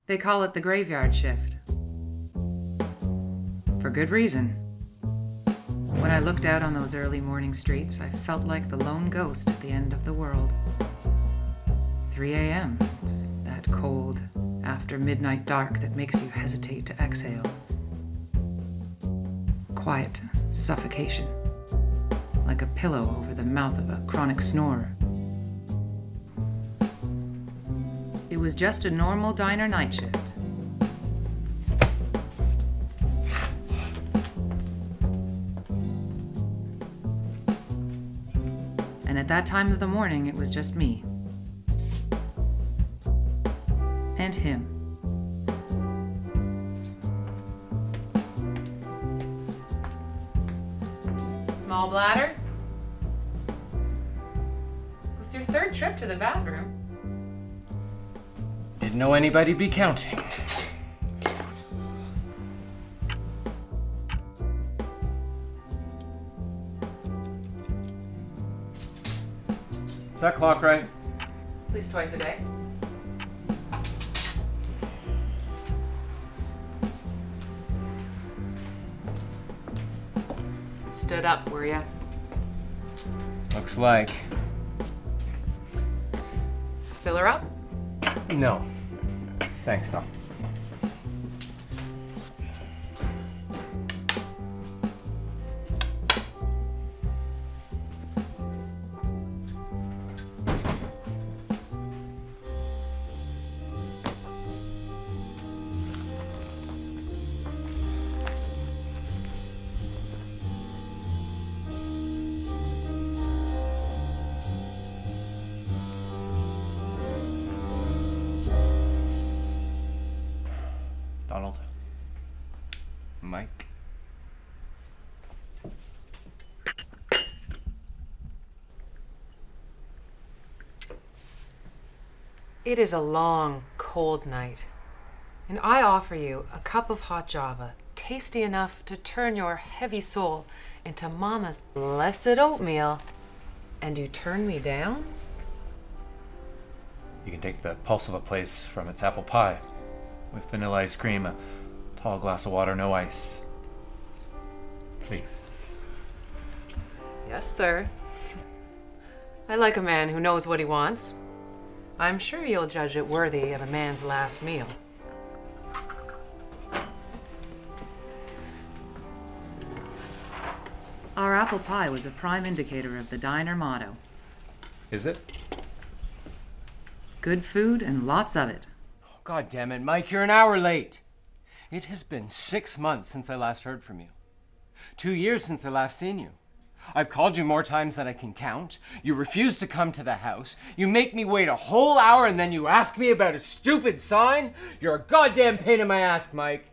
They call it the graveyard shift. For good reason. When I looked out on those early morning streets, I felt like the lone ghost at the end of the world. 3 a.m. It's that cold, after midnight dark that makes you hesitate to exhale. Quiet suffocation, like a pillow over the mouth of a chronic snorer. It was just a normal diner night shift. And at that time of the morning, it was just me. And him. Small bladder? It's your third trip to the bathroom. Didn't know anybody'd be counting. Is that clock right? At least twice a day. Stood up, were ya? Looks like. Fill her up? No. Thanks, Tom. Donald. Mike. It is a long, cold night, and I offer you a cup of hot java, tasty enough to turn your heavy soul into Mama's blessed oatmeal, and you turn me down? You can take the pulse of a place from its apple pie, with vanilla ice cream, a tall glass of water, no ice. Please. Yes, sir. I like a man who knows what he wants. I'm sure you'll judge it worthy of a man's last meal. Our apple pie was a prime indicator of the diner motto. Is it? Good food and lots of it. God damn it, Mike, you're an hour late. It has been 6 months since I last heard from you. 2 years since I last seen you. I've called you more times than I can count. You refuse to come to the house. You make me wait a whole hour and then you ask me about a stupid sign? You're a goddamn pain in my ass, Mike.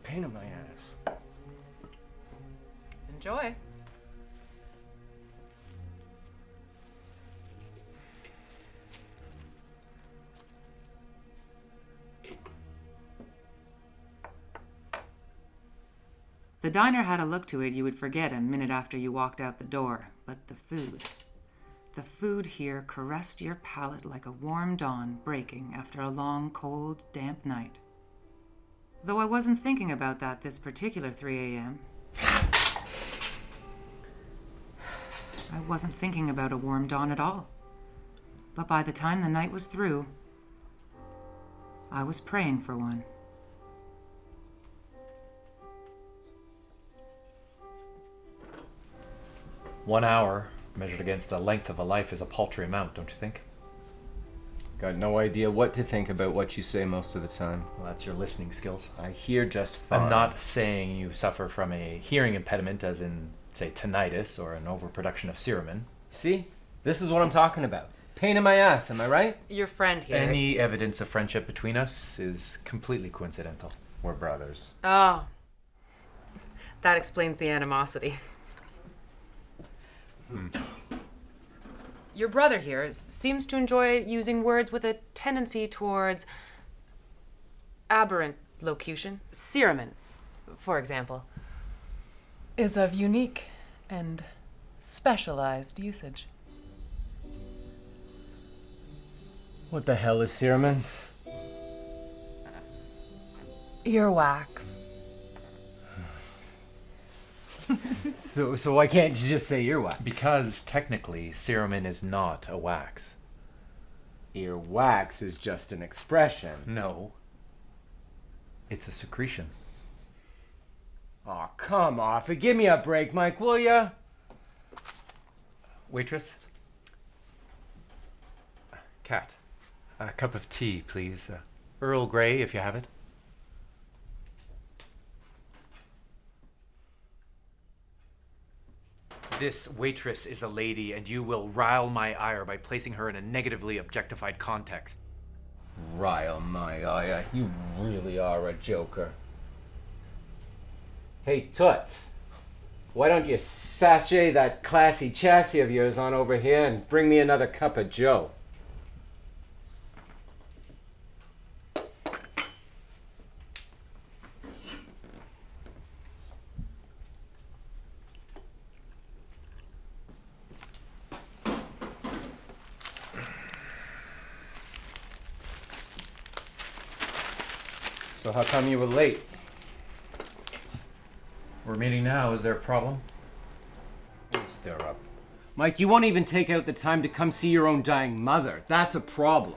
Pain in my ass. Enjoy. The diner had a look to it you would forget a minute after you walked out the door, but the food here caressed your palate like a warm dawn breaking after a long, cold, damp night. Though I wasn't thinking about that this particular 3 a.m. I wasn't thinking about a warm dawn at all. But by the time the night was through, I was praying for one. One hour, measured against the length of a life, is a paltry amount, don't you think? Got no idea what to think about what you say most of the time. Well, that's your listening skills. I hear just fine. I'm not saying you suffer from a hearing impediment, as in, say, tinnitus or an overproduction of Siramin. See? This is what I'm talking about. Pain in my ass, am I right? Your friend here. Any evidence of friendship between us is completely coincidental. We're brothers. Oh. That explains the animosity. Your brother here seems to enjoy using words with a tendency towards aberrant locution. Siramin, for example, is of unique and specialized usage. What the hell is Ceramin? Earwax. So why can't you just say earwax? Because technically, Ceramin is not a wax. Earwax is just an expression. No. It's a secretion. Aw, come off it. Give me a break, Mike, will ya? Waitress? Cat. A cup of tea, please. Earl Grey, if you have it. This waitress is a lady, and you will rile my ire by placing her in a negatively objectified context. Rile my eye, you really are a joker. Hey, Toots. Why don't you sashay that classy chassis of yours on over here and bring me another cup of joe? So how come you were late? We're meeting now. Is there a problem? Stir up. Mike, you won't even take out the time to come see your own dying mother. That's a problem.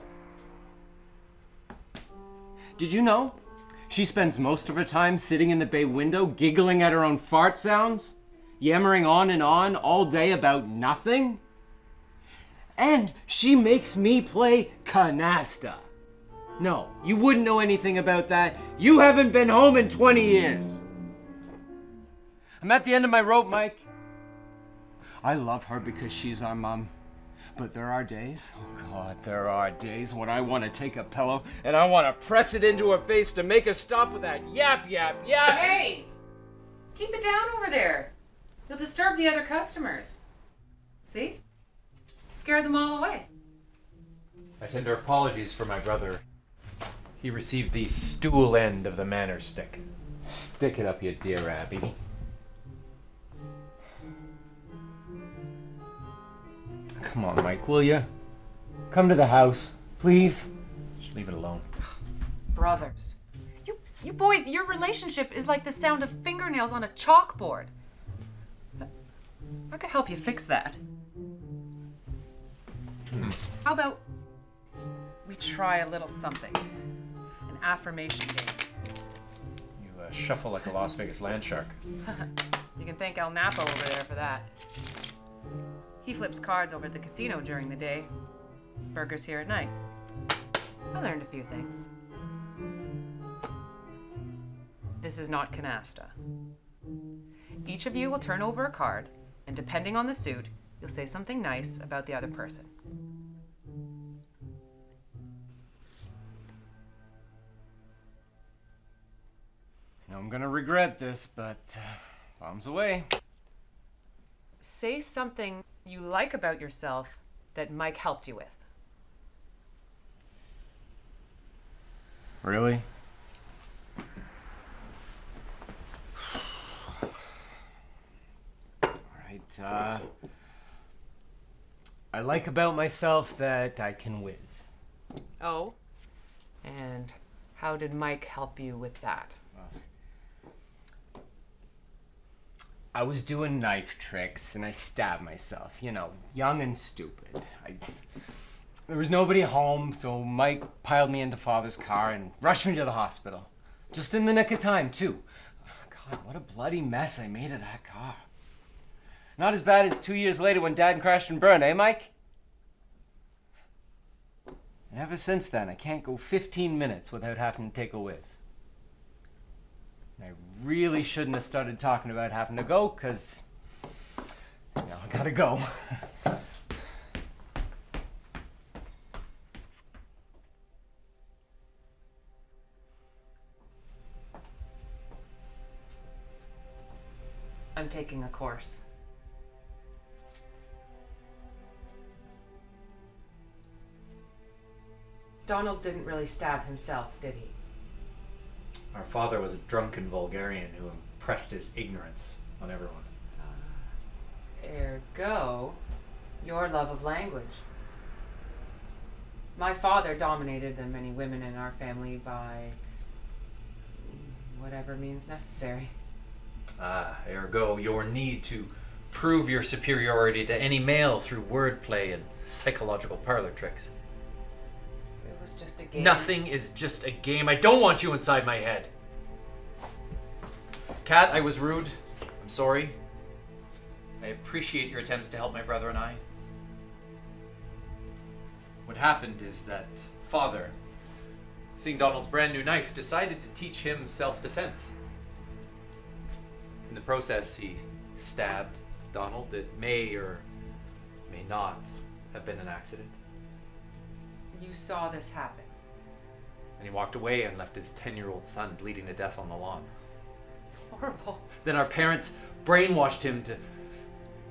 Did you know? She spends most of her time sitting in the bay window, giggling at her own fart sounds, yammering on and on all day about nothing. And she makes me play canasta. No, you wouldn't know anything about that. You haven't been home in 20 years. I'm at the end of my rope, Mike. I love her because she's our mom. But there are days, oh God, there are days when I want to take a pillow and I want to press it into her face to make her stop with that yap, yap, yap. Hey! Keep it down over there. You'll disturb the other customers. See? Scare them all away. I tender apologies for my brother. He received the stool end of the manor stick. Stick it up, you dear Abby. Come on, Mike, will you? Come to the house, please. Just leave it alone. Brothers. You boys, your relationship is like the sound of fingernails on a chalkboard. I could help you fix that. How about we try a little something? An affirmation game. You shuffle like a Las Vegas land shark. You can thank El Napo over there for that. He flips cards over at the casino during the day. Burgers here at night. I learned a few things. This is not canasta. Each of you will turn over a card, and depending on the suit, you'll say something nice about the other person. I'm gonna regret this, but bombs away. Say something you like about yourself that Mike helped you with. Really? Alright, I like about myself that I can whiz. Oh? And how did Mike help you with that? I was doing knife tricks and I stabbed myself, you know, young and stupid. There was nobody home, so Mike piled me into Father's car and rushed me to the hospital. Just in the nick of time, too. God, what a bloody mess I made of that car. Not as bad as 2 years later when Dad crashed and burned, eh, Mike? And ever since then, I can't go 15 minutes without having to take a whiz. I really shouldn't have started talking about having to go, because, you know, I gotta go. I'm taking a course. Donald didn't really stab himself, did he? Our father was a drunken vulgarian who impressed his ignorance on everyone. Ergo, your love of language. My father dominated the many women in our family by whatever means necessary. Ah, ergo your need to prove your superiority to any male through wordplay and psychological parlor tricks. It was just a game. Nothing is just a game. I don't want you inside my head. Kat, I was rude. I'm sorry. I appreciate your attempts to help my brother and I. What happened is that father, seeing Donald's brand new knife, decided to teach him self-defense. In the process, he stabbed Donald. It may or may not have been an accident. You saw this happen. And he walked away and left his 10-year-old son bleeding to death on the lawn. It's horrible. Then our parents brainwashed him to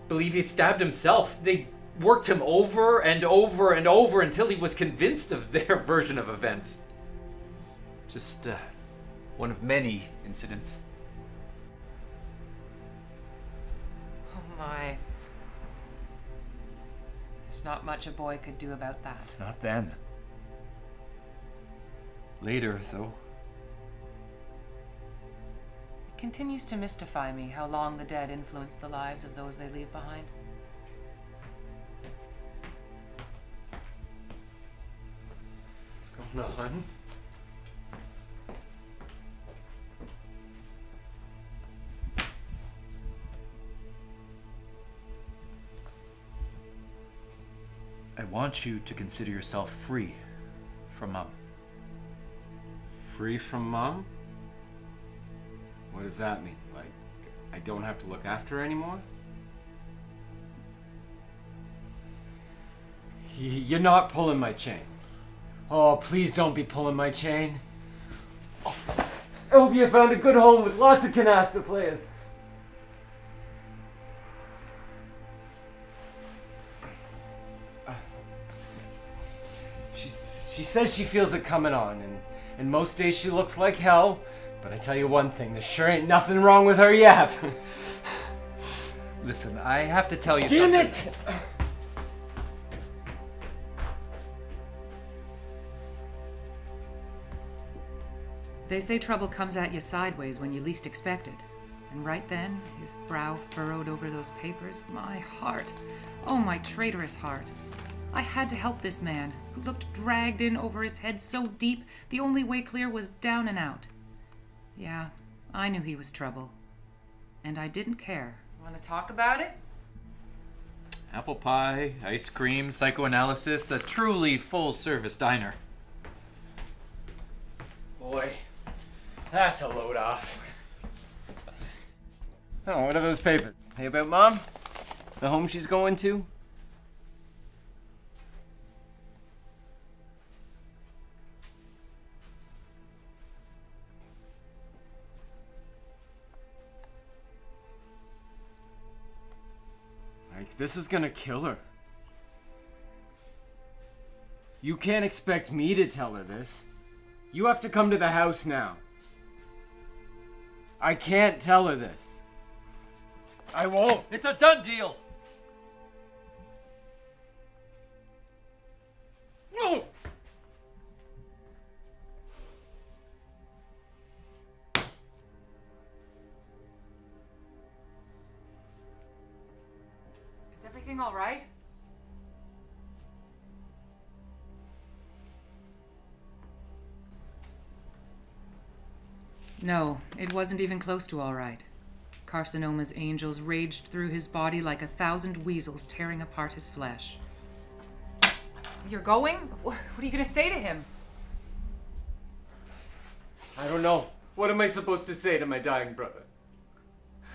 believe he'd stabbed himself. They worked him over and over and over until he was convinced of their version of events. Just one of many incidents. Oh my. There's not much a boy could do about that. Not then. Later, though. It continues to mystify me how long the dead influence the lives of those they leave behind. What's going on? I want you to consider yourself free from Mom. Free from Mom? What does that mean? Like, I don't have to look after her anymore? You're not pulling my chain. Oh, please don't be pulling my chain. Oh, I hope you found a good home with lots of canasta players. She says she feels it coming on, and most days she looks like hell, but I tell you one thing, there sure ain't nothing wrong with her yet. Listen, I have to tell you Damn something. it! They say trouble comes at you sideways when you least expect it. And right then, his brow furrowed over those papers. My heart. Oh, my traitorous heart. I had to help this man, who looked dragged in over his head so deep, the only way clear was down and out. Yeah, I knew he was trouble. And I didn't care. Want to talk about it? Apple pie, ice cream, psychoanalysis, a truly full-service diner. Boy, that's a load off. Oh, what are those papers? Hey, about Mom? The home she's going to? Like, this is gonna kill her. You can't expect me to tell her this. You have to come to the house now. I can't tell her this. I won't. It's a done deal! No! Is everything all right? No, it wasn't even close to all right. Carcinoma's angels raged through his body like 1,000 weasels tearing apart his flesh. You're going? What are you going to say to him? I don't know. What am I supposed to say to my dying brother?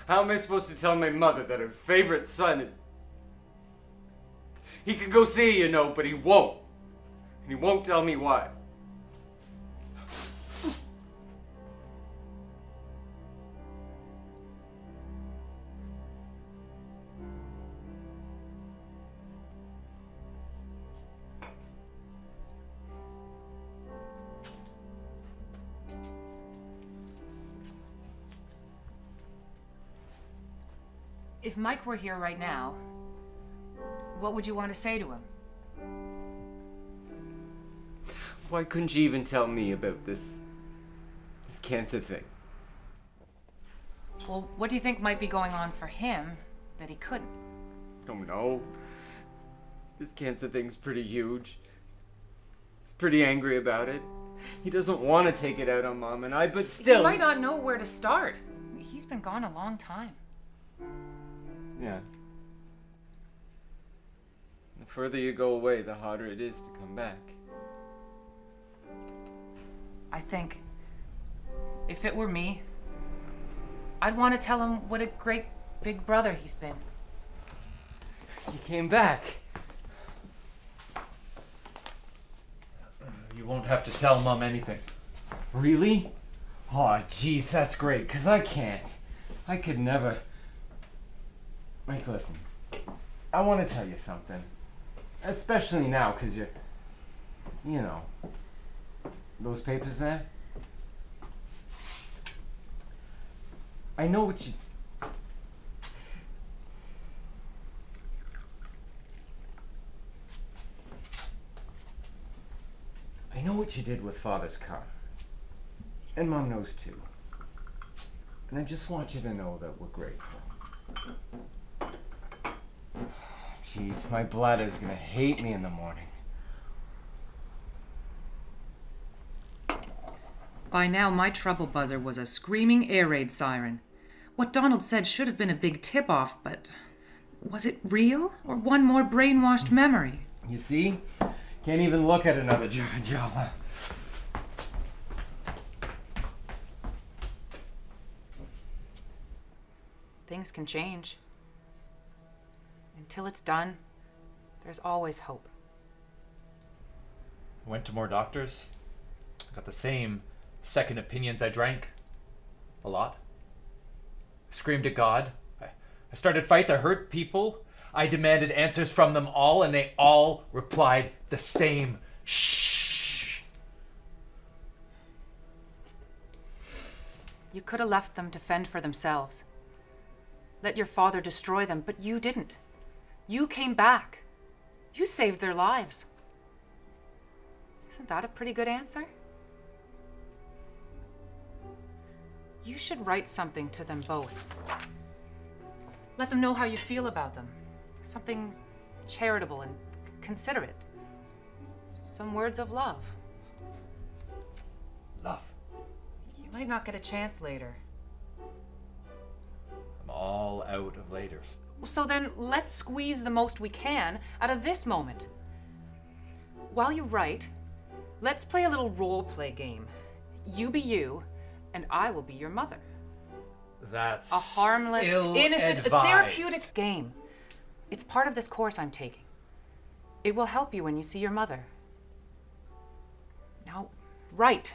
How am I supposed to tell my mother that her favorite son is... He could go see, you know, but he won't. And he won't tell me why. If Mike were here right now, what would you want to say to him? Why couldn't you even tell me about this cancer thing? Well, what do you think might be going on for him that he couldn't? Don't know. This cancer thing's pretty huge. He's pretty angry about it. He doesn't want to take it out on Mom and I, but still. He might not know where to start. He's been gone a long time. Yeah. The further you go away, the harder it is to come back. I think if it were me, I'd want to tell him what a great big brother he's been. He came back. You won't have to tell Mom anything. Really? Oh, jeez, that's great, 'cause I can't. I could never. Mike, listen. I want to tell you something. Especially now, 'cause you're. You know. Those papers there? I know what you. I know what you did with Father's car. And Mom knows too. And I just want you to know that we're grateful. Jeez, my bladder's gonna hate me in the morning. By now, my trouble buzzer was a screaming air raid siren. What Donald said should have been a big tip-off, but was it real or one more brainwashed memory? You see? Can't even look at another job. Things can change. Until it's done, there's always hope. Went to more doctors. Got the same second opinions I drank. A lot. Screamed at God. I started fights. I hurt people. I demanded answers from them all, and they all replied the same. Shh. You could have left them to fend for themselves. Let your father destroy them, but you didn't. You came back. You saved their lives. Isn't that a pretty good answer? You should write something to them both. Let them know how you feel about them. Something charitable and considerate. Some words of love. Love. You might not get a chance later. I'm all out of laters. So then let's squeeze the most we can out of this moment. While you write, let's play a little role play game. You be you, and I will be your mother. That's A harmless, innocent, ill-advised. therapeutic game. It's part of this course I'm taking. It will help you when you see your mother. Now, write.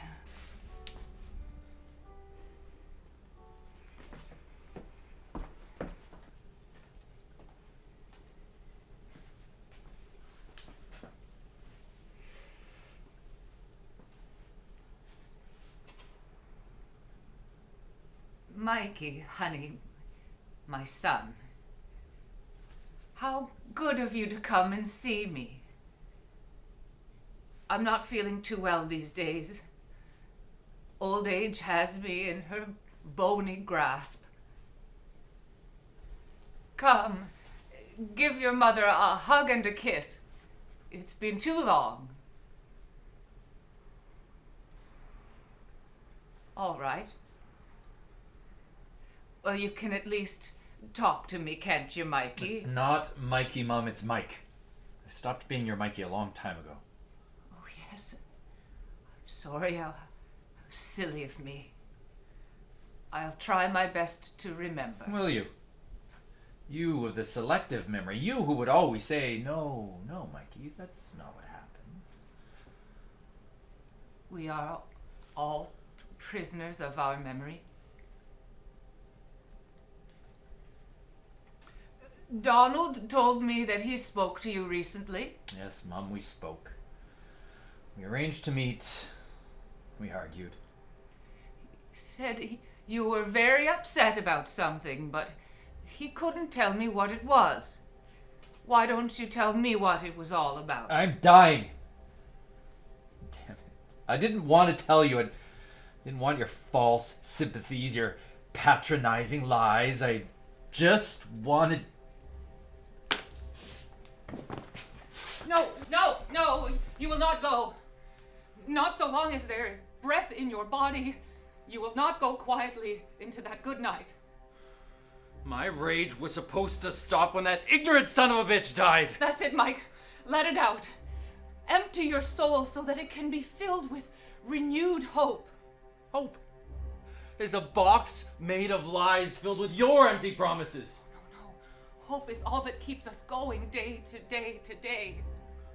Mikey, honey, my son. How good of you to come and see me. I'm not feeling too well these days. Old age has me in her bony grasp. Come, give your mother a hug and a kiss. It's been too long. All right. Well, you can at least talk to me, can't you, Mikey? It's not Mikey, Mom, it's Mike. I stopped being your Mikey a long time ago. Oh, yes. I'm sorry, how silly of me. I'll try my best to remember. Will you? You of the selective memory. You who would always say, no, Mikey, that's not what happened. We are all prisoners of our memory. Donald told me that he spoke to you recently. Yes, Mom, we spoke. We arranged to meet. We argued. He said you were very upset about something, but he couldn't tell me what it was. Why don't you tell me what it was all about? I'm dying. Damn it. I didn't want to tell you. I didn't want your false sympathies, your patronizing lies. I just wanted... No, no, no, you will not go. Not so long as there is breath in your body. You will not go quietly into that good night. My rage was supposed to stop when that ignorant son of a bitch died. That's it, Mike. Let it out. Empty your soul so that it can be filled with renewed hope. Hope is a box made of lies filled with your empty promises. No, hope is all that keeps us going day to day to day.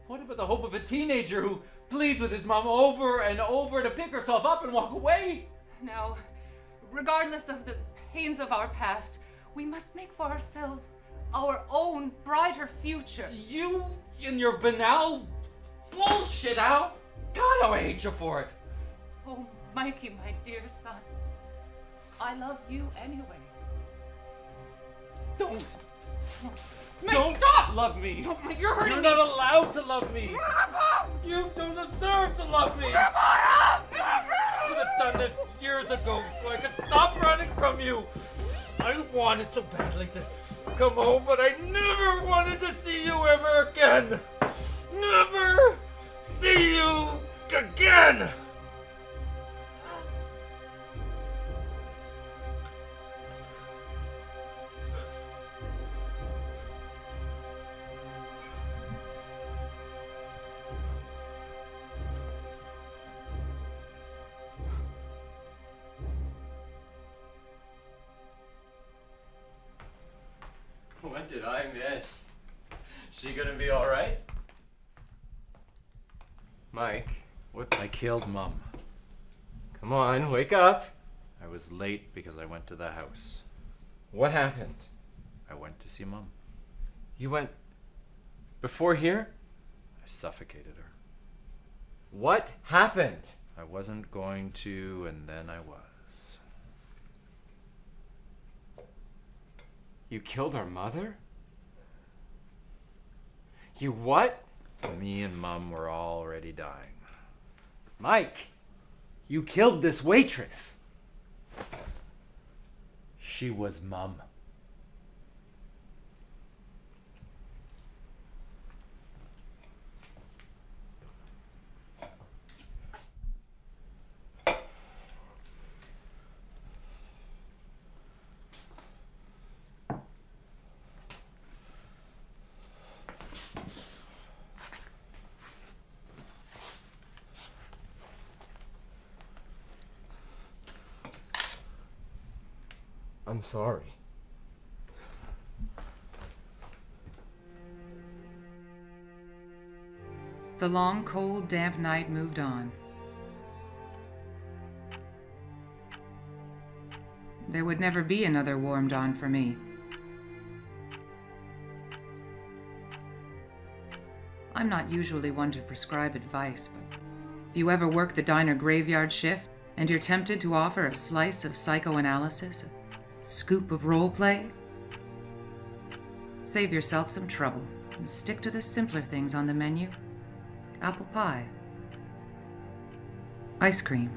What about the hope of a teenager who pleads with his mom over and over to pick herself up and walk away? Now, regardless of the pains of our past, we must make for ourselves our own brighter future. You and your banal bullshit, Al. God, how I hate you for it. Oh, Mikey, my dear son, I love you anyway. Don't Mike, stop! love me. No, Mike, you're hurting You're me. not allowed to love me. You don't deserve to love me. I should have done this years ago so I could stop running from you. I wanted so badly to come home, but I never wanted to see you ever again. Never see you again. What did I miss? She gonna be alright? Mike, what? I killed Mum. Come on, wake up. I was late because I went to the house. What happened? I went to see Mum. You went before here? I suffocated her. What happened? I wasn't going to, and then I was. You killed our mother? You what? Me and Mum were already dying. Mike, you killed this waitress. She was Mum. I'm sorry. The long, cold, damp night moved on. There would never be another warm dawn for me. I'm not usually one to prescribe advice, but if you ever work the diner graveyard shift and you're tempted to offer a slice of psychoanalysis, a scoop of role play, save yourself some trouble and stick to the simpler things on the menu. Apple pie, ice cream,